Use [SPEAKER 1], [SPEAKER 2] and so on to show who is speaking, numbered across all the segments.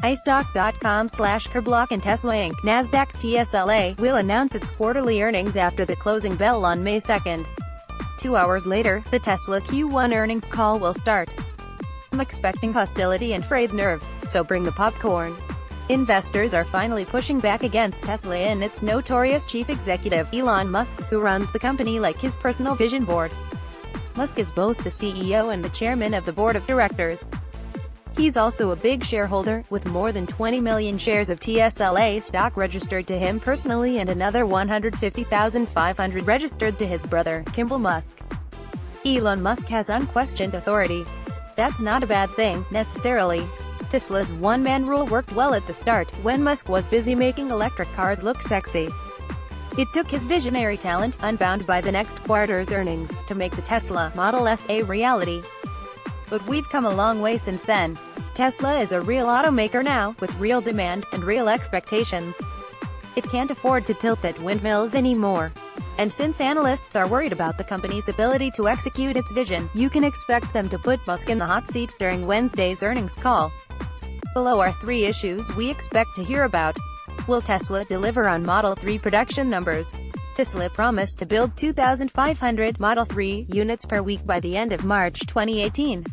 [SPEAKER 1] iStock.com/Kerblock and Tesla Inc. NASDAQ TSLA will announce its quarterly earnings after the closing bell on May 2. 2 hours later, the Tesla Q1 earnings call will start. I'm expecting hostility and frayed nerves, so bring the popcorn. Investors are finally pushing back against Tesla and its notorious chief executive, Elon Musk, who runs the company like his personal vision board. Musk is both the CEO and the chairman of the board of directors. He's also a big shareholder, with more than 20 million shares of TSLA stock registered to him personally and another 150,500 registered to his brother, Kimball Musk. Elon Musk has unquestioned authority. That's not a bad thing, necessarily. Tesla's one-man rule worked well at the start, when Musk was busy making electric cars look sexy. It took his visionary talent, unbound by the next quarter's earnings, to make the Tesla Model S a reality. But we've come a long way since then. Tesla is a real automaker now, with real demand, and real expectations. It can't afford to tilt at windmills anymore. And since analysts are worried about the company's ability to execute its vision, you can expect them to put Musk in the hot seat during Wednesday's earnings call. Below are 3 issues we expect to hear about. Will Tesla deliver on Model 3 production numbers? Tesla promised to build 2,500 Model 3 units per week by the end of March 2018.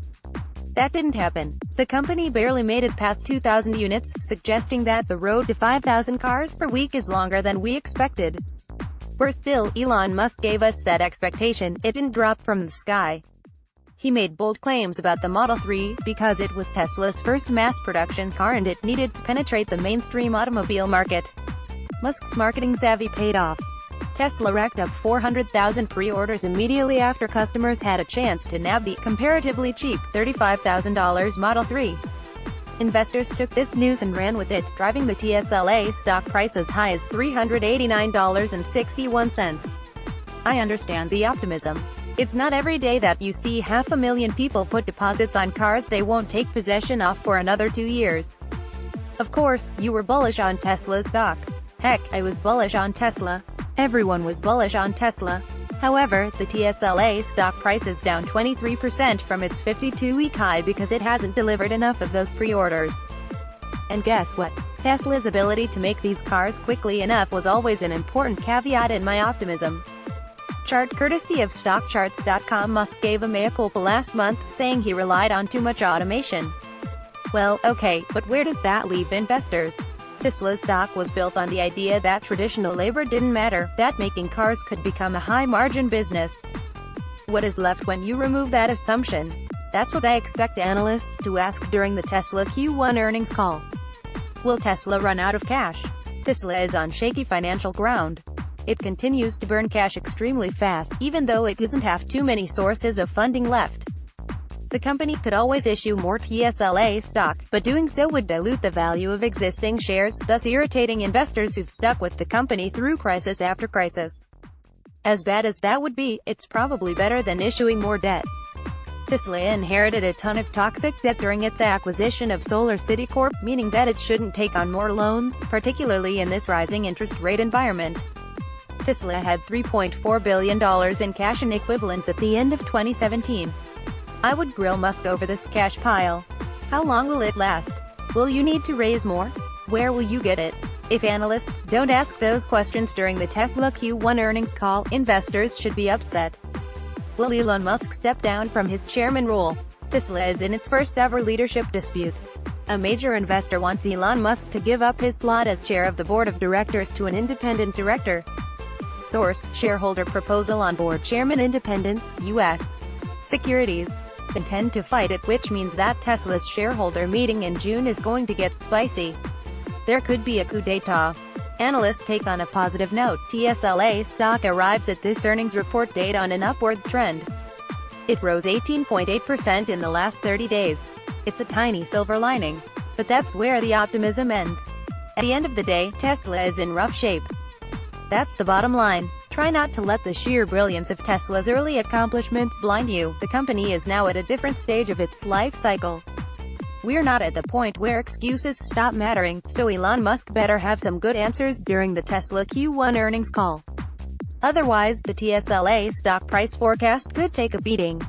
[SPEAKER 1] That didn't happen. The company barely made it past 2,000 units, suggesting that the road to 5,000 cars per week is longer than we expected. Worse still, Elon Musk gave us that expectation, it didn't drop from the sky. He made bold claims about the Model 3, because it was Tesla's first mass-production car and it needed to penetrate the mainstream automobile market. Musk's marketing savvy paid off. Tesla racked up 400,000 pre-orders immediately after customers had a chance to nab the comparatively cheap $35,000 Model 3. Investors took this news and ran with it, driving the TSLA stock price as high as $389.61. I understand the optimism. It's not every day that you see 500,000 people put deposits on cars they won't take possession of for another 2 years. Of course, you were bullish on Tesla's stock. Heck, I was bullish on Tesla. Everyone was bullish on Tesla. However, the TSLA stock price is down 23% from its 52-week high because it hasn't delivered enough of those pre-orders. And guess what? Tesla's ability to make these cars quickly enough was always an important caveat in my optimism. Chart courtesy of StockCharts.com. Musk gave a mea culpa last month, saying he relied on too much automation. Well, okay, but where does that leave investors? Tesla's stock was built on the idea that traditional labor didn't matter, that making cars could become a high-margin business. What is left when you remove that assumption? That's what I expect analysts to ask during the Tesla Q1 earnings call. Will Tesla run out of cash? Tesla is on shaky financial ground. It continues to burn cash extremely fast, even though it doesn't have too many sources of funding left. The company could always issue more TSLA stock, but doing so would dilute the value of existing shares, thus irritating investors who've stuck with the company through crisis after crisis. As bad as that would be, it's probably better than issuing more debt. Tesla inherited a ton of toxic debt during its acquisition of SolarCity Corp, meaning that it shouldn't take on more loans, particularly in this rising interest rate environment. Tesla had $3.4 billion in cash and equivalents at the end of 2017. I would grill Musk over this cash pile. How long will it last? Will you need to raise more? Where will you get it? If analysts don't ask those questions during the Tesla Q1 earnings call, investors should be upset. Will Elon Musk step down from his chairman role? Tesla is in its first-ever leadership dispute. A major investor wants Elon Musk to give up his slot as chair of the board of directors to an independent director. Source: shareholder proposal on board chairman independence, U.S. Securities intend to fight it, which means that Tesla's shareholder meeting in June is going to get spicy. There could be a coup d'etat. Analysts take on a positive note. TSLA stock arrives at this earnings report date on an upward trend. It rose 18.8% in the last 30 days. It's a tiny silver lining. But that's where the optimism ends. At the end of the day, Tesla is in rough shape. That's the bottom line. Try not to let the sheer brilliance of Tesla's early accomplishments blind you. The company is now at a different stage of its life cycle. We're not at the point where excuses stop mattering, so Elon Musk better have some good answers during the Tesla Q1 earnings call. Otherwise, the TSLA stock price forecast could take a beating.